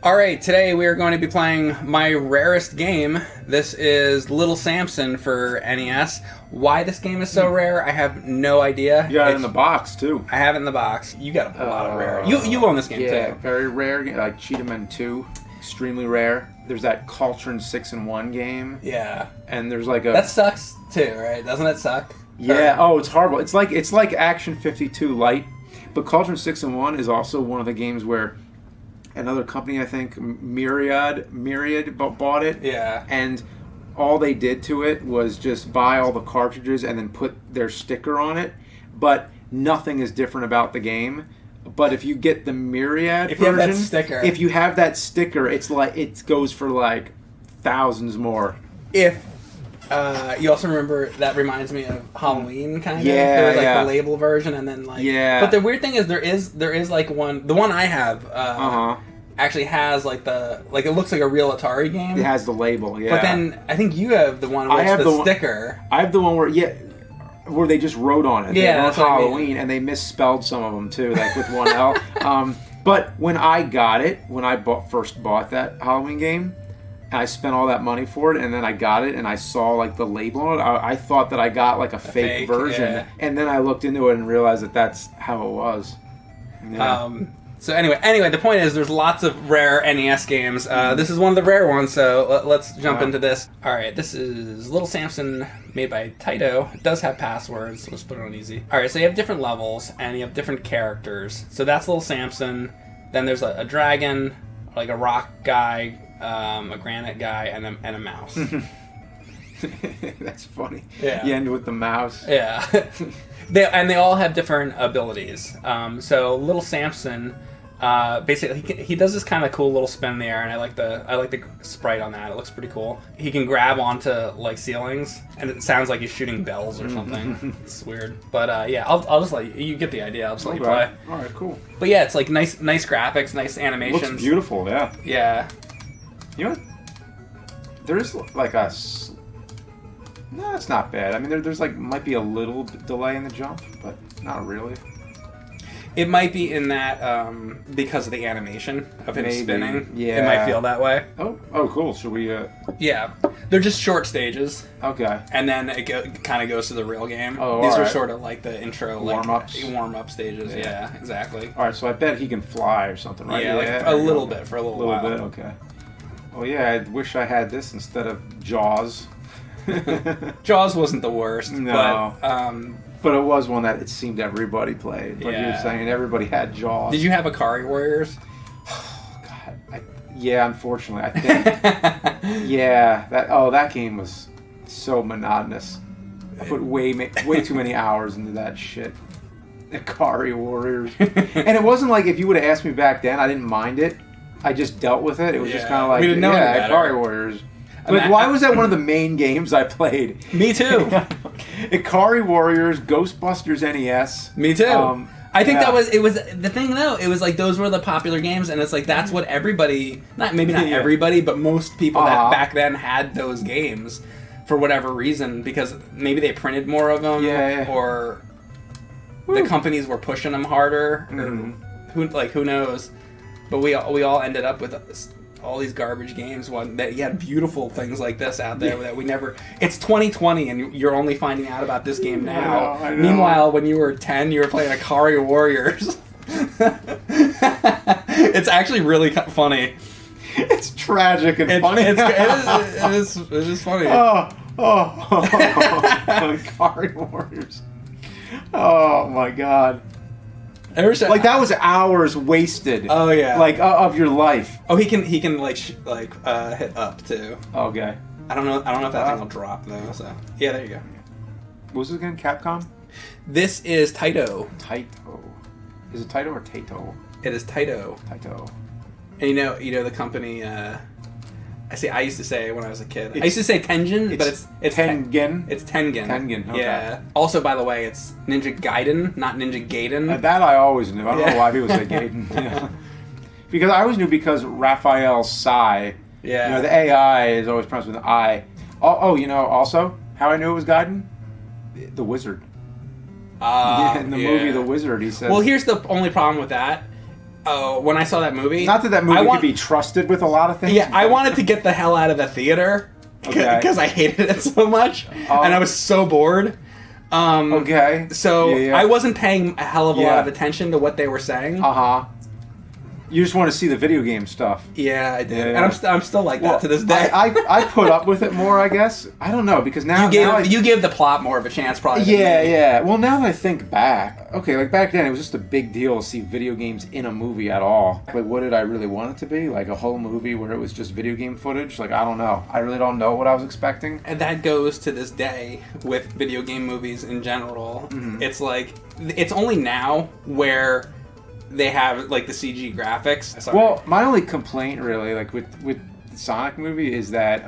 Alright, today we are going to be playing my rarest game. This is Little Samson for NES. Why this game is so rare, I have no idea. You got it in the box, too. I have it in the box. You got a lot of rare. You own this game, too. Yeah, very rare. Like Cheetah 2, extremely rare. There's that Cultured 6-in-1 game. Yeah. And there's like a... That sucks, too, right? Doesn't it suck? Yeah, it's horrible. It's like Action 52 Light, but Cultured 6-in-1 is also one of the games where another company, I think, Myriad bought it. Yeah. And all they did to it was just buy all the cartridges and then put their sticker on it. But nothing is different about the game. But if you get the Myriad version, if you have that sticker, it's like it goes for like thousands more. If you also remember, that reminds me of Halloween, kind of. Yeah, there was like the label version, and then like. Yeah. But the weird thing is, there is like one. The one I have. Actually has like it looks like a real Atari game. It has the label, yeah. But then I think you have the one with the sticker. I have the one where they just wrote on it. Yeah, that's Halloween, and they misspelled some of them too, like with one L. But when I got it, when I first bought that Halloween game, and I spent all that money for it, and then I got it, and I saw like the label on it, I thought that I got like a fake version, yeah. And then I looked into it and realized that that's how it was. Yeah. So anyway, the point is there's lots of rare NES games. This is one of the rare ones, so let's jump into this. All right, this is Little Samson, made by Taito. It does have passwords, so let's put it on easy. All right, so you have different levels, and you have different characters. So that's Little Samson. Then there's a dragon, like a rock guy, a granite guy, and a mouse. That's funny. Yeah. You end with the mouse. Yeah. They all have different abilities. So Little Samson... basically, he does this kind of cool little spin in the air, and I like the sprite on that. It looks pretty cool. He can grab onto like ceilings, and it sounds like he's shooting bells or something. It's weird, but yeah, I'll just let you get the idea. I'll just let you play. All right, cool. But yeah, it's like nice graphics, nice animations. Looks beautiful, yeah. Yeah. You know what? There is like a... No, it's not bad. I mean, there's like might be a little delay in the jump, but not really. It might be in that because of the animation of him spinning. Yeah. It might feel that way. Oh, cool. Should we? Yeah, they're just short stages. Okay. And then it kind of goes to the real game. Oh, these are right. sort of like the intro warm-up stages. Yeah, exactly. All right, so I bet he can fly or something, right? Yeah, like a little bit for a little while. A little bit, okay. Oh yeah, I wish I had this instead of Jaws. Jaws wasn't the worst. No. But it was one that it seemed everybody played. Like you were saying, everybody had Jaws. Did you have Akari Warriors? God, yeah, unfortunately, I think. Yeah, that game was so monotonous. I put way too many hours into that shit. Akari Warriors. And it wasn't like if you would have asked me back then, I didn't mind it. I just dealt with it. It was just kind of like, Akari Warriors. But why was that one of the main games I played? Me too. Ikari Warriors, Ghostbusters NES. Me too. I think it was the thing though. It was like those were the popular games, and it's like that's what everybody, maybe not everybody, but most people that back then had those games for whatever reason, because maybe they printed more of them, or the companies were pushing them harder. Who knows? But we all ended up with all these garbage games. That you had beautiful things like this out there that we never. It's 2020, and you're only finding out about this game now. I know. Meanwhile, when you were 10, you were playing Akari Warriors. It's actually really funny. It's tragic and funny. It is funny. Akari Warriors. Oh my god. Like that was hours wasted. Oh yeah. Like of your life. Oh, he can hit up too. Okay. I don't know if that thing will drop though. So yeah, there you go. What was it again? Capcom. This is Taito. Taito. Is it Taito or Taito? It is Taito. Taito. And you know the company. I used to say when I was a kid. I used to say Tengen, but it's Tengen. It's Tengen. Tengen. Okay. Yeah. Also, by the way, it's Ninja Gaiden, not Ninja Gaiden. That I always knew. I don't know why people say Gaiden. You know? Because I always knew because Raphael Sai. Yeah. You know, the AI is always pronounced with an I. Also how I knew it was Gaiden, the Wizard. In the movie The Wizard, he says. Well, here's the only problem with that. Oh, when I saw that movie... Not that movie could be trusted with a lot of things. Yeah, I wanted to get the hell out of the theater because I hated it so much, and I was so bored. Okay. So I wasn't paying a hell of a lot of attention to what they were saying. Uh-huh. You just want to see the video game stuff. Yeah, I did. And I'm still like that to this day. I put up with it more, I guess. I don't know, because now... You give the plot more of a chance, probably. Yeah. Well, now that I think back... Okay, like back then, it was just a big deal to see video games in a movie at all. Like, what did I really want it to be? Like, a whole movie where it was just video game footage? Like, I don't know. I really don't know what I was expecting. And that goes to this day with video game movies in general. Mm-hmm. It's like... It's only now where... they have like the CG graphics. Sorry. Well, my only complaint really, like with the Sonic movie, is that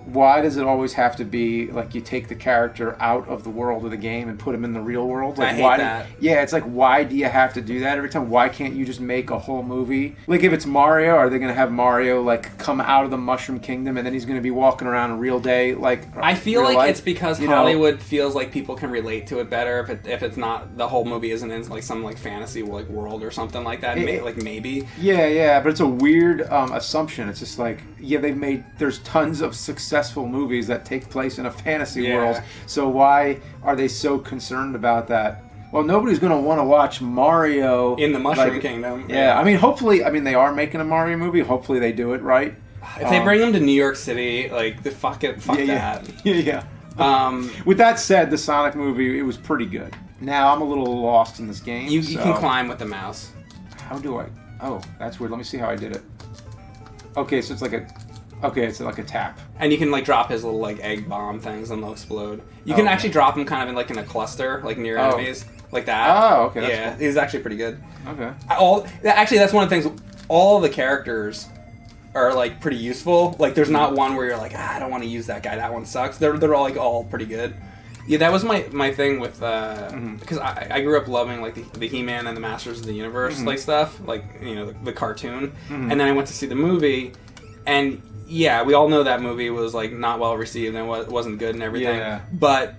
why does it always have to be like you take the character out of the world of the game and put him in the real world? Like, I hate that. Yeah, it's like, why do you have to do that every time? Why can't you just make a whole movie? Like, if it's Mario, are they going to have Mario like come out of the Mushroom Kingdom and then he's going to be walking around a real day? Like, I feel like life? It's because Hollywood feels like people can relate to it better if it's not, the whole movie isn't in like some like fantasy like world or something like that. Like maybe. Yeah, but it's a weird assumption. It's just like, there's tons of successful movies that take place in a fantasy world, so why are they so concerned about that? Well, nobody's going to want to watch Mario in the Mushroom Kingdom. Yeah, I mean, hopefully, they are making a Mario movie. Hopefully they do it right. If they bring him to New York City, like, fuck that. Yeah. With that said, the Sonic movie, it was pretty good. Now, I'm a little lost in this game. You can climb with the mouse. How do I? Oh, that's weird. Let me see how I did it. Okay, so it's like a tap. And you can like drop his little like egg bomb things and they'll explode. You can actually drop them kind of in like in a cluster, like near enemies, like that. Oh, okay. That's cool. He's actually pretty good. Okay. Actually, that's one of the things. All the characters are like pretty useful. Like there's not one where you're like, I don't want to use that guy. That one sucks. They're all like all pretty good. Yeah, that was my thing with because I grew up loving like the He-Man and the Masters of the Universe like stuff, like the cartoon, and then I went to see the movie, and yeah, we all know that movie was like not well received and wasn't good and everything. Yeah. But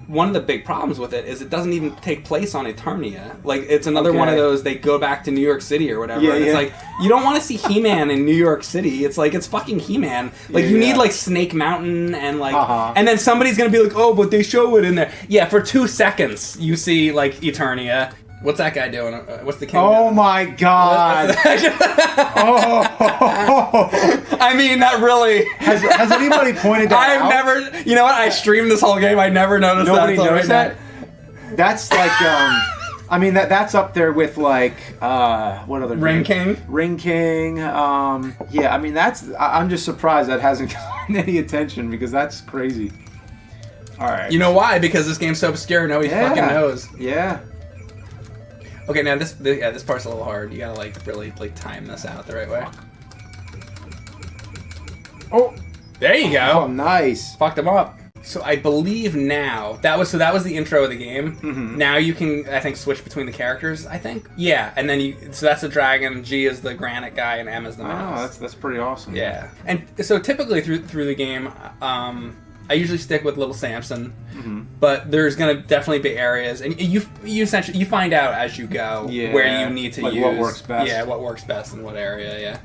one of the big problems with it is it doesn't even take place on Eternia. Like it's another one of those, they go back to New York City or whatever. It's like you don't want to see He-Man in New York City. It's like it's fucking He-Man. Like you need like Snake Mountain and like and then somebody's gonna be like, oh, but they show it in there. Yeah, for 2 seconds you see like Eternia. What's that guy doing? What's the king doing? Oh my god! I mean, not really. Has anybody pointed that out? I've never. You know what? I streamed this whole game. I never noticed Nobody that. Noticed that? That's like, I mean, that's up there with like, what other Ring name? King. Ring King. Yeah, I mean, I'm just surprised that hasn't gotten any attention because that's crazy. All right. You know why? Because this game's so obscure, nobody fucking knows. Yeah. Okay, now this part's a little hard. You gotta like really like time this out the right way. Oh, there you go. Oh, nice. Fucked them up. So I believe now that was the intro of the game. Mm-hmm. Now you can, I think, switch between the characters. I think. Yeah, and then so that's the dragon. G is the granite guy, and M is the mouse. Oh, that's pretty awesome. Yeah, and so typically through the game, I usually stick with Little Samson, but there's gonna definitely be areas, and you essentially you find out as you go where you need to use what works best. Yeah, what works best in what area. Yeah,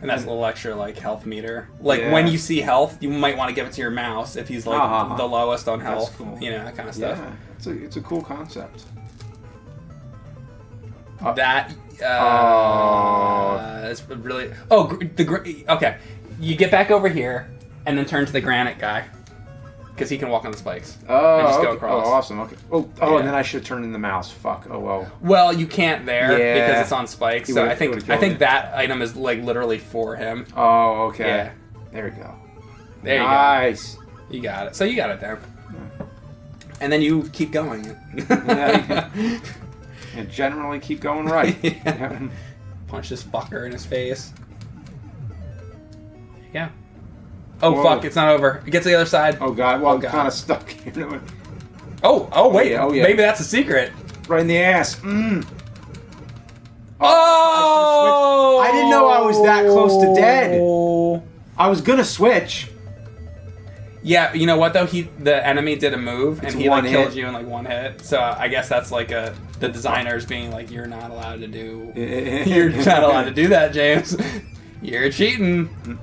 and that's a little extra like health meter. Like when you see health, you might want to give it to your mouse if he's like the lowest on health. That's cool. That kind of stuff. Yeah, it's a cool concept. It's really okay. You get back over here. And then turn to the granite guy, because he can walk on the spikes. Oh, and just go across. Oh, awesome. Okay. And then I should turn in the mouse. Fuck. Oh well. Well, you can't there because it's on spikes. So I think that item is like literally for him. Oh, okay. Yeah. There we go. There you go. Nice. You got it. So you got it there. Yeah. And then you keep going. And generally keep going right. Punch this fucker in his face. There you go. Oh, whoa. Fuck, it's not over. It gets to the other side. Oh, God. Well, I'm kind of stuck. Oh, wait. Oh, yeah. Maybe that's a secret. Right in the ass. Oh! I didn't know I was that close to dead. I was going to switch. Yeah, you know what though? The enemy did a move and he like one killed hit. you in like one hit. So I guess that's like the designers being like, you're not allowed to do. You're not allowed to do that, James. You're cheating.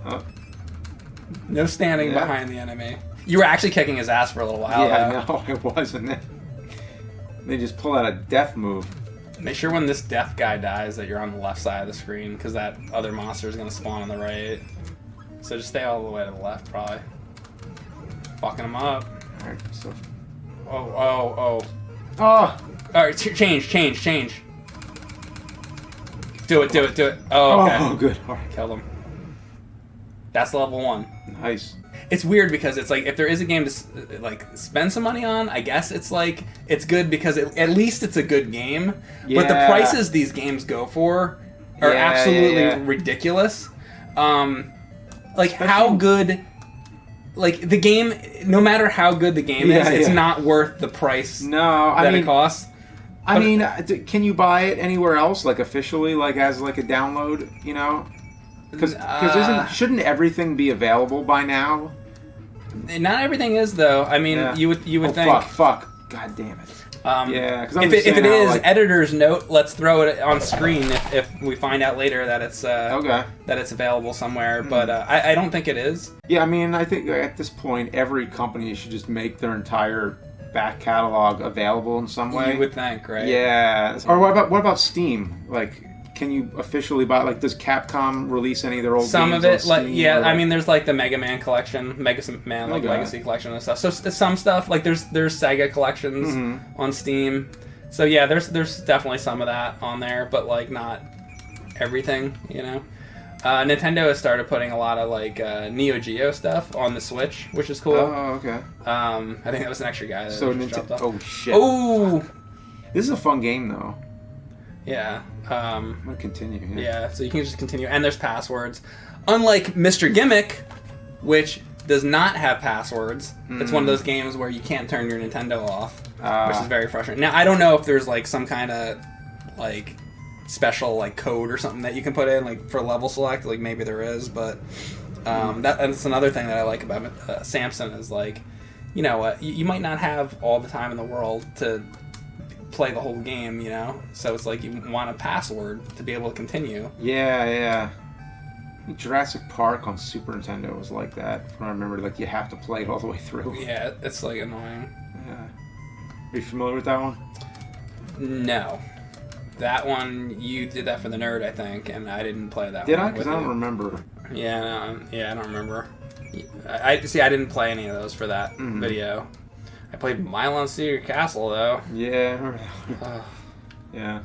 No standing behind the enemy. You were actually kicking his ass for a little while. Yeah, I know it wasn't it. They just pull out a death move. Make sure when this death guy dies that you're on the left side of the screen, because that other monster is going to spawn on the right. So just stay all the way to the left, probably. Fucking him up. Alright, so... Oh. Oh! Alright, change. Do it. Oh, okay. Oh, good. Alright. Killed him. That's level 1. Nice. It's weird because it's like, if there is a game to like spend some money on, I guess it's like, it's good because at least it's a good game. Yeah. But the prices these games go for are absolutely ridiculous. Like how good, like the game, no matter how good the game is, it's not worth the price that it costs. I mean, can you buy it anywhere else, like officially, like as like a download, you know? Because shouldn't everything be available by now? Not everything is though. I mean, you would think. Fuck! God damn it! Because if it is, like, editor's note, let's throw it on screen if we find out later that it's that it's available somewhere. But I don't think it is. Yeah, I mean, I think at this point, every company should just make their entire back catalog available in some way. You would think, right? Yeah. Or what about Steam? Like, can you officially buy? Like, does Capcom release any of their old some games of it? on Like, Steam, yeah, like... I mean, there's like the Mega Man collection, Mega Man like Legacy collection and stuff. So some stuff like there's Sega collections on Steam. So yeah, there's definitely some of that on there, but like not everything, you know. Nintendo has started putting a lot of like Neo Geo stuff on the Switch, which is cool. Oh, okay. I think that was an extra guy. That Nintendo. Oh shit. Oh, this is a fun game though. Yeah. I'm gonna continue. Yeah, so you can just continue, and there's passwords. Unlike Mr. Gimmick, which does not have passwords. It's one of those games where you can't turn your Nintendo off, which is very frustrating. Now I don't know if there's like some kind of like special like code or something that you can put in like for level select. Like maybe there is, but that's another thing that I like about Samson is like, you know what, you might not have all the time in the world to play the whole game, you know, so it's like you want a password to be able to continue. Yeah. Jurassic Park on Super Nintendo was like that. I remember, like, you have to play it all the way through. Yeah, it's like annoying. Yeah. Are you familiar with that one? No. That one, you did that for the nerd, I think, and I didn't play that one. Did I? Because I don't remember. Yeah, I don't remember. I didn't play any of those for that video. I played Mylon Secret Castle, though. Yeah. Yeah.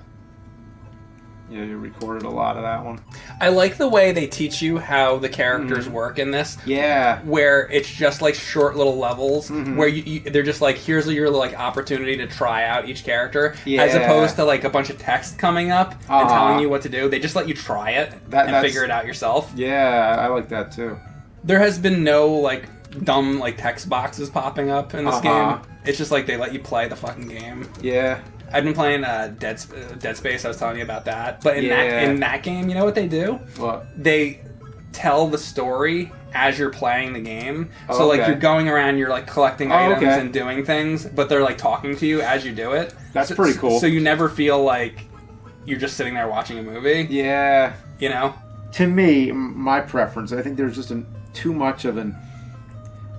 Yeah, you recorded a lot of that one. I like the way they teach you how the characters work in this. Yeah. Where it's just like short little levels where they're just like, here's your like opportunity to try out each character. Yeah. As opposed to like a bunch of text coming up and telling you what to do. They just let you try it and figure it out yourself. Yeah, I like that too. There has been no like dumb like text boxes popping up in this game. It's just like they let you play the fucking game. Yeah. I've been playing Dead Space. I was telling you about that. But in that game, you know what they do? What? They tell the story as you're playing the game. So like you're going around, you're like collecting items and doing things, but they're like talking to you as you do it. That's pretty cool. So you never feel like you're just sitting there watching a movie. Yeah. You know? To me, my preference, I think there's just too much of an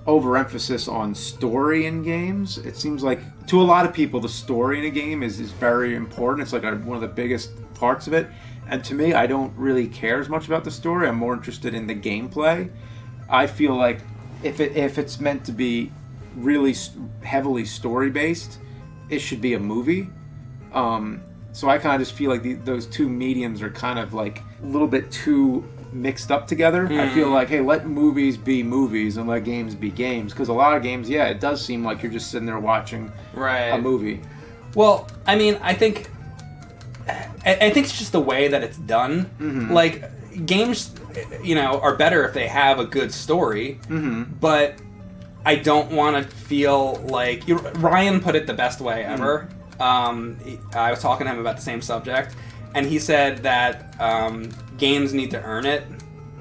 overemphasis on story in games. It seems like to a lot of people the story in a game is very important. It's like one of the biggest parts of it, and to me I don't really care as much about the story. I'm more interested in the gameplay. I feel like if it's meant to be really heavily story based, it should be a movie. So I kind of just feel like those two mediums are kind of like a little bit too mixed up together. I feel like, hey, let movies be movies and let games be games, because a lot of games, it does seem like you're just sitting there watching a movie. Well, I mean, I think it's just the way that it's done. Like games, you know, are better if they have a good story, but I don't want to feel like Ryan put it the best way ever. I was talking to him about the same subject, and he said that games need to earn it.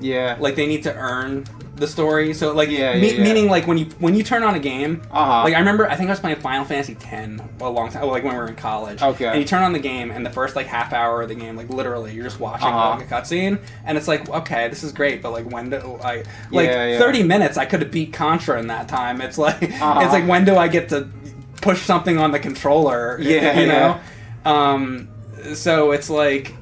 Yeah. Like, they need to earn the story. So like, meaning like when you turn on a game, like I remember, I think I was playing Final Fantasy X a long time, like when we were in college. Okay. And you turn on the game, and the first like half hour of the game, like literally, you're just watching like a cutscene, and it's like, okay, this is great, but like when do I 30 minutes? I could have beat Contra in that time. It's like it's like when do I get to push something on the controller? You know. So it's like.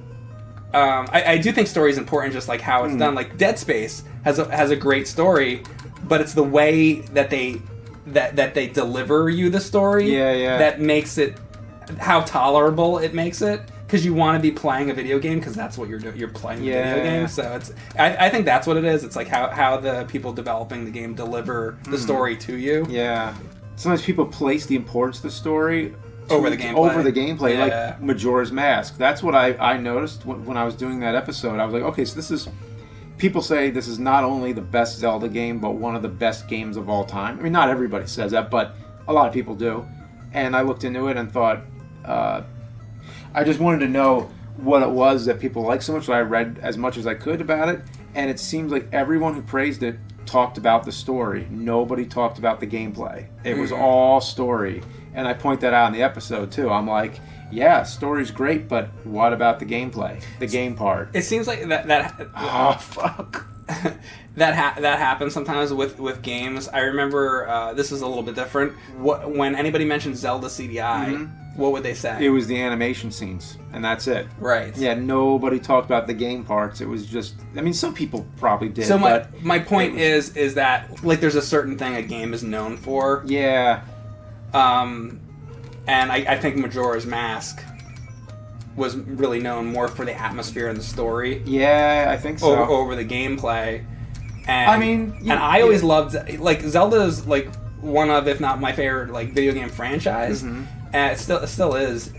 I do think story is important, just like how it's done. Like Dead Space has a great story, but it's the way that they deliver you the story that makes it how tolerable it makes it, because you want to be playing a video game because that's what you're doing. You're playing a video game, so it's. I think that's what it is. It's like how the people developing the game deliver the story to you. Yeah. Sometimes people place the importance of the story over the gameplay, like Majora's Mask. That's what I noticed when I was doing that episode. I was like, okay, so this is... People say this is not only the best Zelda game, but one of the best games of all time. I mean, not everybody says that, but a lot of people do. And I looked into it and thought... I just wanted to know what it was that people liked so much, so I read as much as I could about it. And it seems like everyone who praised it talked about the story. Nobody talked about the gameplay. It was all story. And I point that out in the episode, too. I'm like, yeah, story's great, but what about the gameplay? The game part. It seems like that oh, fuck. that happens sometimes with games. I remember, this is a little bit different. When anybody mentions Zelda CDI, what would they say? It was the animation scenes, and that's it. Right. Yeah, nobody talked about the game parts. It was just... I mean, some people probably did, so but... my point is that, like, there's a certain thing a game is known for. Yeah. And I think Majora's Mask was really known more for the atmosphere and the story. Yeah, I think so. Over the gameplay. And, I mean... and I always loved... Like, Zelda's, like, one of, if not my favorite, like, video game franchise. And it still is.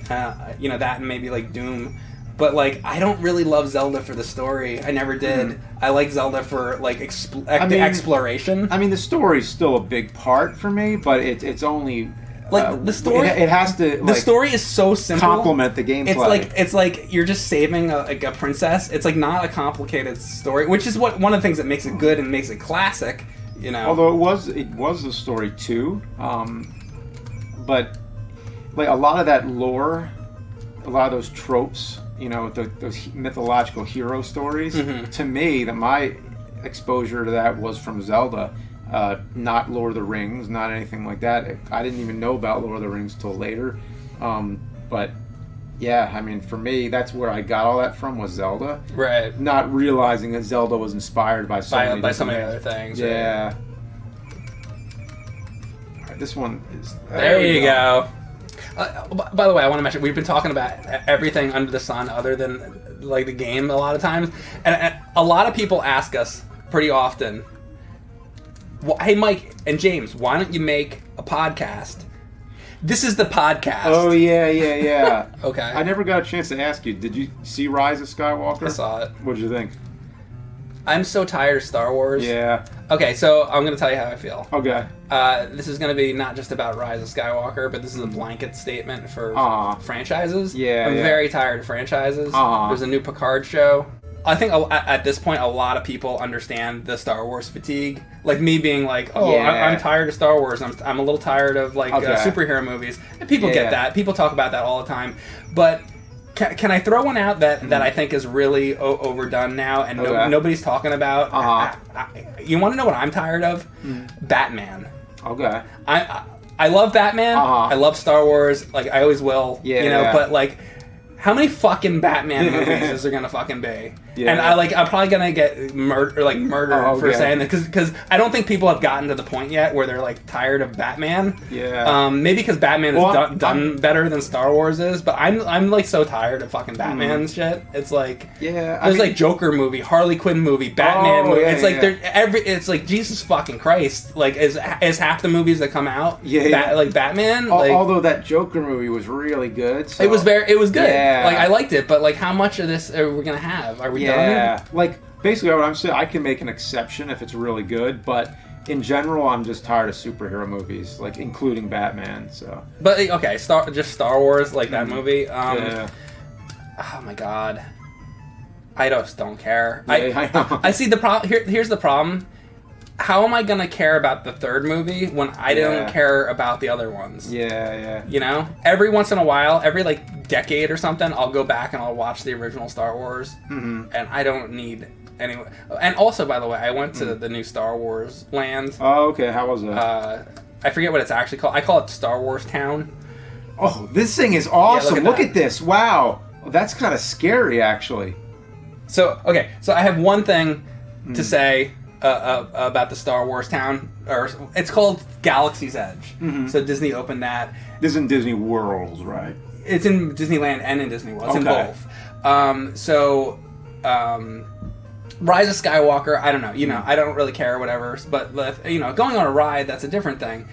You know, that and maybe, like, Doom. But, like, I don't really love Zelda for the story. I never did. I like Zelda for, like, the exploration. I mean, the story's still a big part for me, but it's only... Like, the story... It has to... The story is so simple. Complement the gameplay. It's like you're just saving a princess. It's, like, not a complicated story, which is one of the things that makes it good and makes it classic, you know? Although it was a story, too. But, like, a lot of that lore, a lot of those tropes... You know, those mythological hero stories. To me, my exposure to that was from Zelda, not Lord of the Rings, not anything like that. I didn't even know about Lord of the Rings till later. But yeah, I mean, for me, that's where I got all that from, was Zelda. Right. Not realizing that Zelda was inspired by so many other things. Yeah. All right, this one is... There you go. By the way, I want to mention, we've been talking about everything under the sun other than, like, the game a lot of times. And a lot of people ask us pretty often, well, hey, Mike and James, why don't you make a podcast? This is the podcast. Oh, yeah. Okay. I never got a chance to ask you, did you see Rise of Skywalker? I saw it. What did you think? I'm so tired of Star Wars. Yeah. Okay, so I'm going to tell you how I feel. Okay. This is going to be not just about Rise of Skywalker, but this is a blanket statement for franchises. Yeah. I'm very tired of franchises. There's a new Picard show. I think at this point, a lot of people understand the Star Wars fatigue. Like me being like, I'm tired of Star Wars. I'm a little tired of, like, superhero movies. And people get that. People talk about that all the time. But... Can I throw one out that I think is really overdone now and nobody's talking about? You want to know what I'm tired of? Batman. Okay. I love Batman. I love Star Wars. Like, I always will. Yeah. But, like, how many fucking Batman movies is there gonna fucking be? Yeah. And I'm probably gonna get murdered for saying that, because I don't think people have gotten to the point yet where they're, like, tired of Batman. Yeah. Maybe because Batman is done better than Star Wars is, but I'm like so tired of fucking Batman shit. It's like there's like Joker movie, Harley Quinn movie, Batman movie. It's like it's like Jesus fucking Christ. Like is half the movies that come out like Batman. Although that Joker movie was really good. So. It was good. Yeah. Like, I liked it, but, like, how much of this are we gonna have? Are we done? Yeah, like, basically what I'm saying, I can make an exception if it's really good, but in general, I'm just tired of superhero movies, like, including Batman, so. But, okay, Star Wars, like, that movie, yeah. Oh my god. I just don't care. Yeah, I know. I see the problem. Here's the problem. how am I gonna care about the third movie when I don't care about the other ones? Yeah. You know, every once in a while, every like decade or something, I'll go back and I'll watch the original Star Wars, and I don't need anyway. And also, by the way, I went to the new Star Wars land. Oh, okay. How was it? I forget what it's actually called. I call it Star Wars Town. Oh, this thing is awesome! Yeah, look at this! Wow, that's kind of scary, actually. So I have one thing to say about the Star Wars Town, or it's called Galaxy's Edge. So Disney opened that. This is in Disney World, right? It's in Disneyland and in Disney World. It's in both. Rise of Skywalker, I don't know. You know, I don't really care or whatever. But, you know, going on a ride, that's a different thing.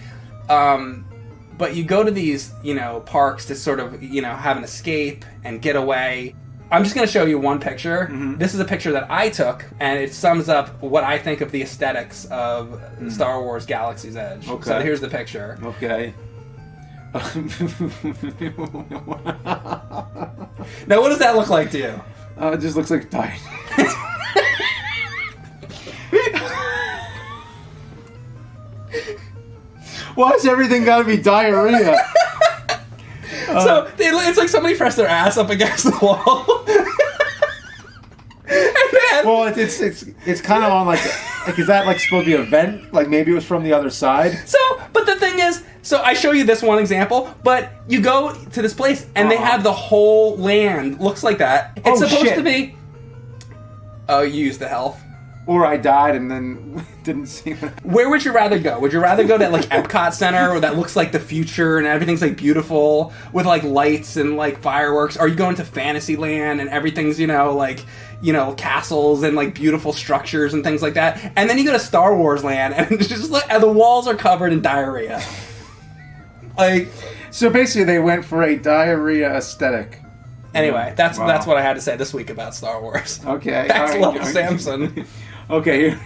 But you go to these, you know, parks to sort of, you know, have an escape and get away. I'm just going to show you one picture. This is a picture that I took, and it sums up what I think of the aesthetics of Star Wars Galaxy's Edge. Okay. So here's the picture. Okay. Now, what does that look like to you? It just looks like diet. Why's everything got to be diarrhea? So it's like somebody pressed their ass up against the wall. Well, it's kind of on like is that like supposed to be a vent? Like maybe it was from the other side. So, but the thing is, so I show you this one example, but you go to this place and they have the whole land looks like that. It's supposed to be. Oh, you used the health. Or I died and then didn't see it. Where would you rather go? Would you rather go to like Epcot Center where that looks like the future and everything's like beautiful with like lights and like fireworks? Or are you going to Fantasyland and everything's, you know, like, you know, castles and like beautiful structures and things like that? And then you go to Star Wars Land and it's just like and the walls are covered in diarrhea. Like, so basically they went for a diarrhea aesthetic. Anyway, that's what I had to say this week about Star Wars. Okay. That's Little Samson. Okay.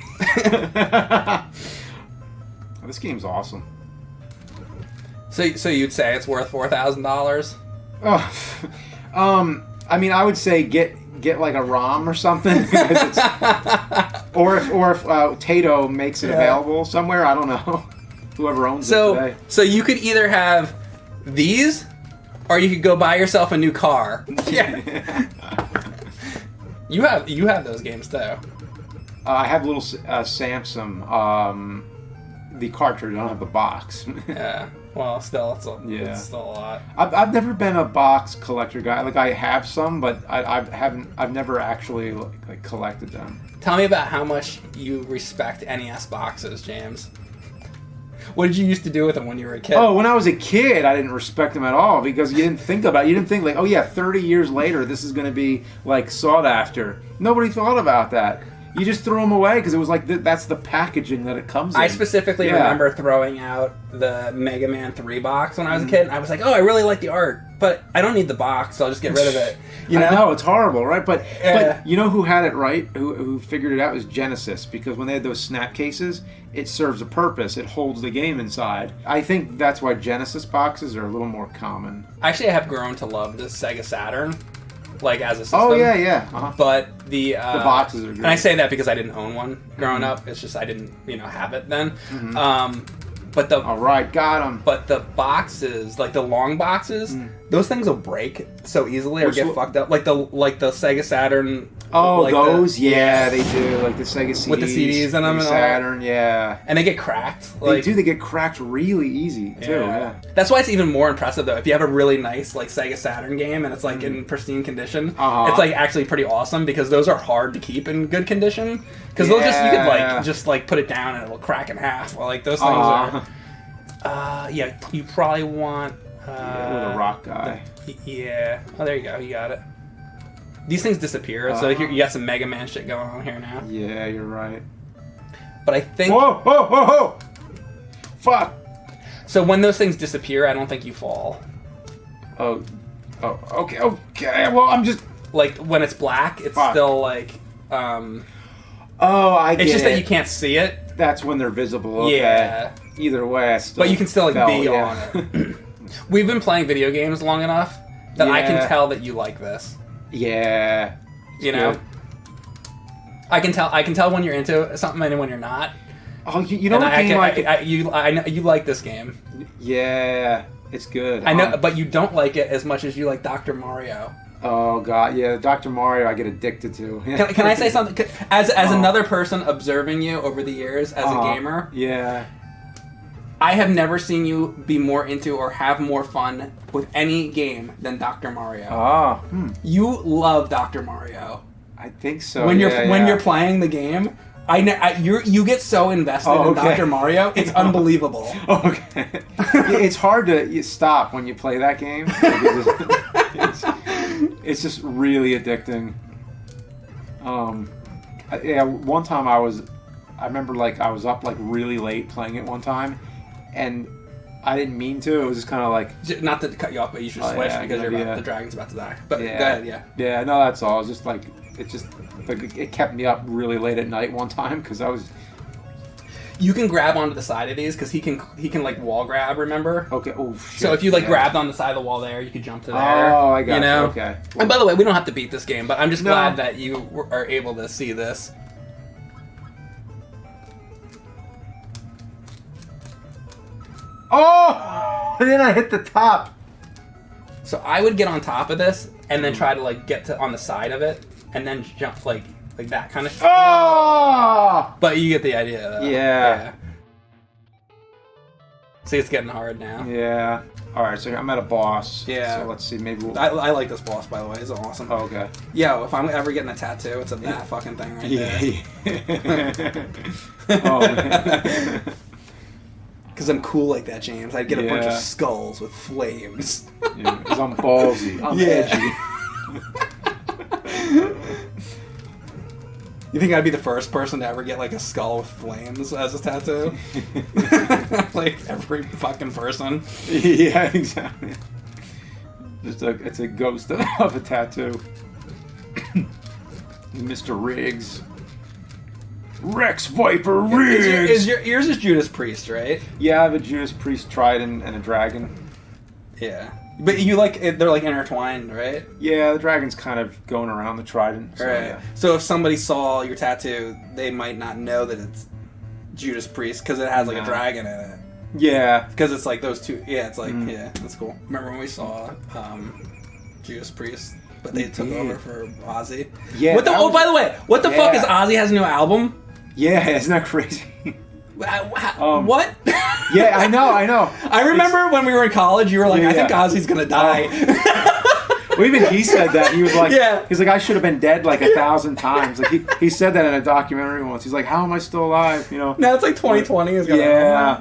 This game's awesome. So you'd say it's worth $4,000? Oh, I mean, I would say get like a ROM or something, or if Tato makes it available somewhere. I don't know. Whoever owns it today. So you could either have these, or you could go buy yourself a new car. Yeah. You have those games too. I have Little Samson, the cartridge. I don't have the box. Yeah. Well, still, it's still a lot. I've never been a box collector guy. Like I have some, but I've never actually like collected them. Tell me about how much you respect NES boxes, James. What did you used to do with them when you were a kid? Oh, when I was a kid, I didn't respect them at all because you didn't think about it. You didn't think like, oh yeah, 30 years later, this is going to be like sought after. Nobody thought about that. You just threw them away because it was like that's the packaging that it comes in. I specifically remember throwing out the Mega Man 3 box when I was a kid. And I was like, oh, I really like the art, but I don't need the box, so I'll just get rid of it. You know? I know, it's horrible, right? But you know who had it right? Who figured it out was Genesis, because when they had those snap cases, it serves a purpose. It holds the game inside. I think that's why Genesis boxes are a little more common. Actually, I have grown to love the Sega Saturn. Like as a system. Oh yeah. Uh-huh. But the boxes are great. And I say that because I didn't own one growing up. It's just I didn't, have it then. But the all right, got them. But the boxes, like the long boxes, those things will break so easily or get fucked up. Like the Sega Saturn. Oh, like those, they do. Like the Sega CDs with the CDs in them and Saturn, all. yeah. And they get cracked. They do. They get cracked really easy too. Yeah. That's why it's even more impressive though. If you have a really nice like Sega Saturn game and it's like in pristine condition, it's like actually pretty awesome because those are hard to keep in good condition. Because you could just put it down and it'll crack in half. Well, like those things are. You probably want. With a rock guy. Oh, there you go. You got it. These things disappear, so you got some Mega Man shit going on here now. Yeah, you're right. But I think. Whoa! Fuck! So when those things disappear, I don't think you fall. Oh, okay. Well, I'm just like when it's black, it's still like. Oh, I get it. It's just that you can't see it. That's when they're visible. Okay. Yeah. Either way, but you can still be on it. We've been playing video games long enough that I can tell that you like this. Yeah. You know? I can tell when you're into something and when you're not. Oh, you know what game I know you like this game. Yeah, it's good. I know, but you don't like it as much as you like Dr. Mario. Oh god, yeah, Dr. Mario I get addicted to. Can I say something? As another person observing you over the years as a gamer, yeah, I have never seen you be more into or have more fun with any game than Dr. Mario. You love Dr. Mario. I think so. When you're playing the game, you get so invested in Dr. Mario. It's unbelievable. Okay, it's hard to stop when you play that game. It's just really addicting. Yeah, one time I remember like I was up like really late playing it one time, and I didn't mean to. It was just kind of like, not to cut you off, but you should switch because the dragon's about to die. But go ahead, yeah. No, that's all. It's just like it kept me up really late at night one time because I was. You can grab onto the side of these because he can like wall grab. Remember? Okay. Oh shit. So if you grabbed on the side of the wall there, you could jump to there. Oh, I got you. Know? Okay. And by the way, we don't have to beat this game, but I'm just glad that you are able to see this. Oh! And then I hit the top. So I would get on top of this and then try to like get to on the side of it and then jump like that kind of shit. Oh! But you get the idea, though. Yeah. See, it's getting hard now. Yeah. All right, so I'm at a boss. Yeah. So let's see, maybe we'll... I like this boss, by the way. It's awesome. Oh, okay. Yo, if I'm ever getting a tattoo, it's of that fucking thing right there. Oh, man. Because I'm cool like that, James. I'd get a bunch of skulls with flames. Yeah, because I'm ballsy. I'm edgy. You think I'd be the first person to ever get like a skull with flames as a tattoo? Like every fucking person. Yeah, exactly. It's a ghost of a tattoo. Mr. Riggs. Rex Viper Riggs! Yours is Judas Priest, right? Yeah, I have a Judas Priest trident and a dragon. Yeah. But you they're like intertwined, right? Yeah, the dragon's kind of going around the trident. So, right. Yeah. So if somebody saw your tattoo, they might not know that it's Judas Priest because it has like a dragon in it. Yeah. Because it's like those two. Yeah, it's like, yeah, that's cool. Remember when we saw Judas Priest, but they took over for Ozzy? Yeah. By the way, what the fuck is Ozzy has a new album? Yeah, isn't that crazy? What? Yeah, I know. I remember when we were in college, you were like, I think Ozzy's gonna die. Well, even he said that. He was like, Yeah. He's like, I should have been dead like 1,000 times. Like he said that in a documentary once. He's like, how am I still alive? You know. Now it's like 2020.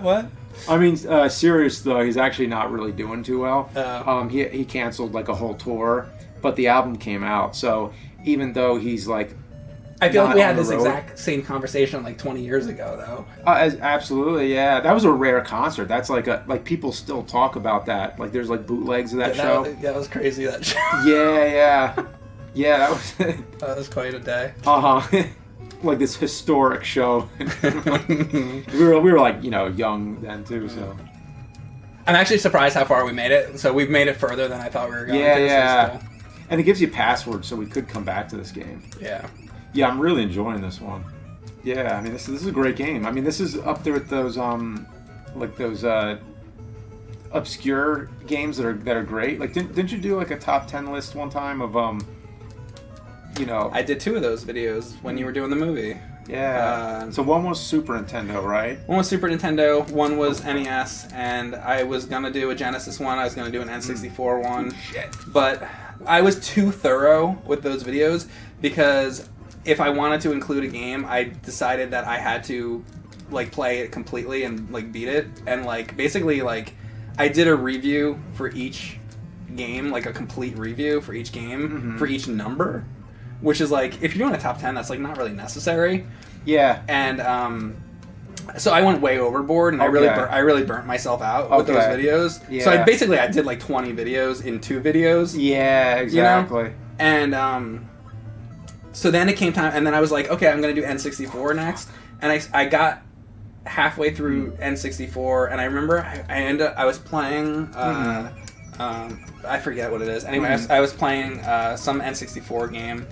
What? I mean, serious though, he's actually not really doing too well. He canceled like a whole tour, but the album came out. So even though he's like, I feel like we had this exact same conversation like 20 years ago, though. Absolutely, yeah. That was a rare concert. That's like people still talk about that. Like there's like bootlegs of that show. That was crazy. That show. Yeah. That was. That was quite a day. Like this historic show. we were like young then too. So. I'm actually surprised how far we made it. So we've made it further than I thought we were going. Yeah. Cool. And it gives you passwords, so we could come back to this game. Yeah. Yeah, I'm really enjoying this one. Yeah, I mean, this is a great game. I mean, this is up there with those obscure games that are great. Like, didn't you do like a top 10 list one time of I did 2 of those videos when you were doing the movie. Yeah. So one was Super Nintendo, right? One was Super Nintendo. One was NES, and I was gonna do a Genesis one. I was gonna do an N64 one. Shit. But I was too thorough with those videos because if I wanted to include a game, I decided that I had to like play it completely and like beat it, and like basically like I did a review for each game, like a complete review for each game for each number, which is like if you're doing a top 10, that's like not really necessary. Yeah. And so I went way overboard, and I really burnt myself out with those videos. Yeah. So I did like 20 videos in 2 videos. Yeah, exactly. You know? And so then it came time, and then I was like, okay, I'm going to do N64 next. And I got halfway through N64, and I remember I was playing, I forget what it is. Anyway, I was playing some N64 game,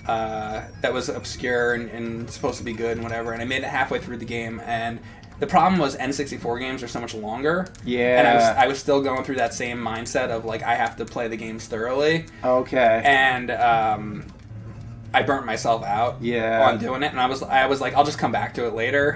that was obscure and supposed to be good and whatever, and I made it halfway through the game, and the problem was N64 games are so much longer. Yeah. And I was still going through that same mindset of, like, I have to play the games thoroughly. Okay. And I burnt myself out on doing it, and I was like, I'll just come back to it later.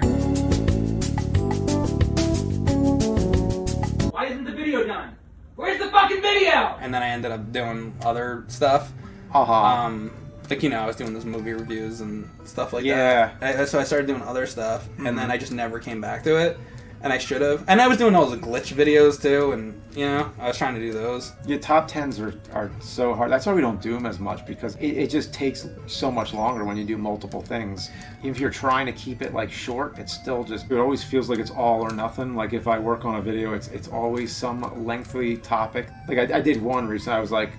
Why isn't the video done? Where's the fucking video? And then I ended up doing other stuff. Like, I was doing those movie reviews and stuff like that. So I started doing other stuff, and then I just never came back to it. And I should have. And I was doing all the glitch videos, too, and, I was trying to do those. Yeah, top 10s are so hard. That's why we don't do them as much, because it just takes so much longer when you do multiple things. Even if you're trying to keep it, like, short, it's still just... It always feels like it's all or nothing. Like, if I work on a video, it's always some lengthy topic. Like, I did one recently. I was like...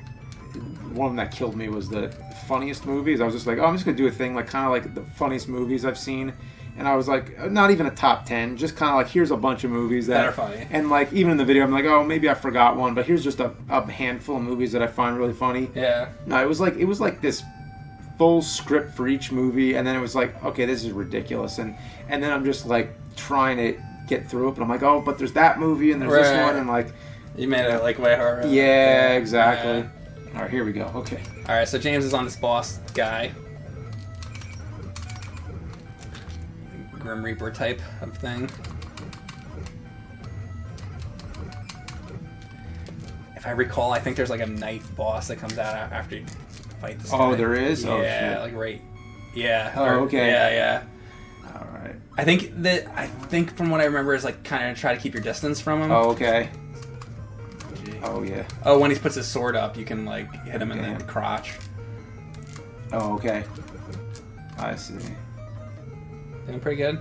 One that killed me was the funniest movies. I was just like, I'm just going to do a thing, like, kind of like the funniest movies I've seen. And I was like, not even a top 10, just kind of like, here's a bunch of movies that are funny. And like, even in the video, I'm like, maybe I forgot one, but here's just a handful of movies that I find really funny. Yeah. No, it was like this full script for each movie, and then it was like, okay, this is ridiculous. And then I'm just like trying to get through it, but I'm like, but there's that movie, and there's this one, and like... You made it like way harder. Yeah, exactly. Yeah. All right, here we go. Okay. All right, so James is on this boss guy. Grim Reaper type of thing. If I recall, I think there's like a knife boss that comes out after you fight this guy. Oh, there is? Yeah, oh, shit. Like right. Yeah. Oh, okay. Yeah. All right. I think from what I remember is like kind of try to keep your distance from him. Oh, okay. Oh, yeah. Oh, when he puts his sword up, you can, like, hit him in the crotch. Oh, okay. I see. Doing pretty good.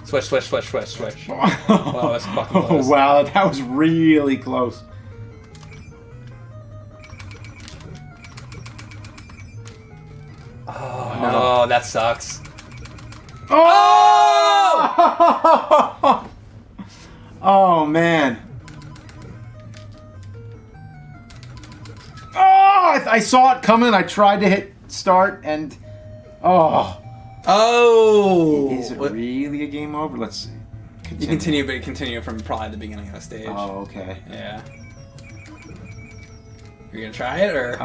Switch. Wow, that's fucking close. Oh, wow, that was really close. Oh, no, that sucks. Oh! Oh, man. I saw it coming. I tried to hit start, and oh, is it really a game over? Let's see. You continue from probably the beginning of the stage. Oh, okay. Yeah. You're gonna try it, or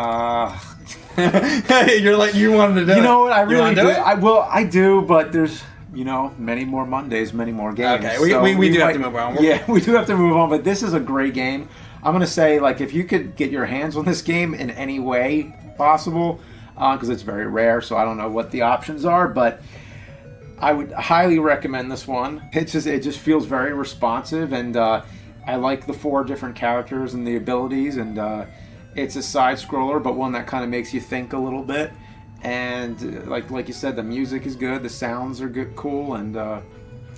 you're like you wanted to do it. You know what? I really do. I do, but there's many more Mondays, many more games. Okay, we do have to move on. Yeah, we do have to move on, but this is a great game. I'm going to say, like, if you could get your hands on this game in any way possible, because it's very rare, so I don't know what the options are, but I would highly recommend this one. It just feels very responsive, and I like the 4 different characters and the abilities, and it's a side-scroller, but one that kind of makes you think a little bit. And like you said, the music is good, the sounds are good, cool, and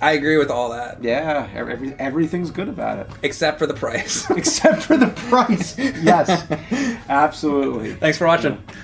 I agree with all that. Yeah, everything's good about it. Except for the price. Except for the price. Yes, absolutely. Thanks for watching. Yeah.